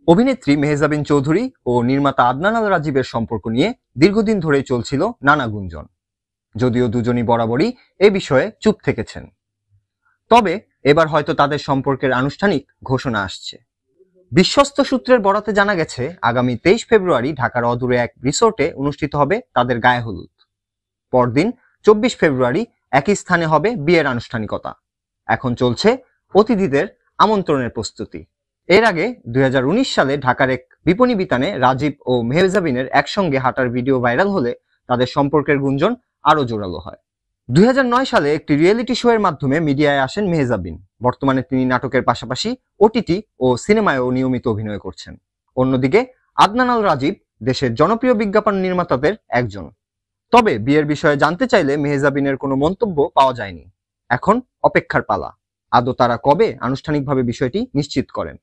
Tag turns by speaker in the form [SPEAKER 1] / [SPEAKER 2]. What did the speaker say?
[SPEAKER 1] অভিনেত্রী মেহজাবিন চৌধুরী ও নির্মাতা আদনান আল রাজীবের সম্পর্ক নিয়ে দীর্ঘদিন ধরেই চলছিল নানা গুঞ্জন, যদিও দুজনই বরাবরই এ বিষয়ে চুপ থেকেছেন। তবে এবার হয়তো তাদের সম্পর্কের আনুষ্ঠানিক ঘোষণা আসছে। বিশ্বস্ত সূত্রের বরাতে জানা গেছে, আগামী 23 ফেব্রুয়ারি ঢাকার অদূরে এক রিসোর্টে অনুষ্ঠিত হবে তাদের গায়ে হলুদ। পরদিন 24 ফেব্রুয়ারি একই স্থানে হবে বিয়ের আনুষ্ঠানিকতা। এখন চলছে অতিথিদের আমন্ত্রণের প্রস্তুতি। এর আগে 2019 সালে ঢাকার এক বিপণী বিতানে রাজীব ও মেহজাবিনের একসঙ্গে হাঁটার ভিডিও ভাইরাল হলে তাদের সম্পর্কের গুঞ্জন আরো জোরালো হয়। 2009 সালে একটি রিয়েলিটি শো এর মাধ্যমে মিডিয়ায় আসেন মেহজাবিন। বর্তমানে তিনি নাটকের পাশাপাশি ওটিটি ও সিনেমায়ও নিয়মিত অভিনয় করছেন। অন্যদিকে আদনান আল রাজীব দেশের জনপ্রিয় বিজ্ঞাপন নির্মাতাদের একজন। তবে বিয়ের বিষয়ে জানতে চাইলে মেহজাবিনের কোনো মন্তব্য পাওয়া যায়নি। এখন অপেক্ষার পালা, আদৌ তারা কবে আনুষ্ঠানিকভাবে বিষয়টি নিশ্চিত করেন।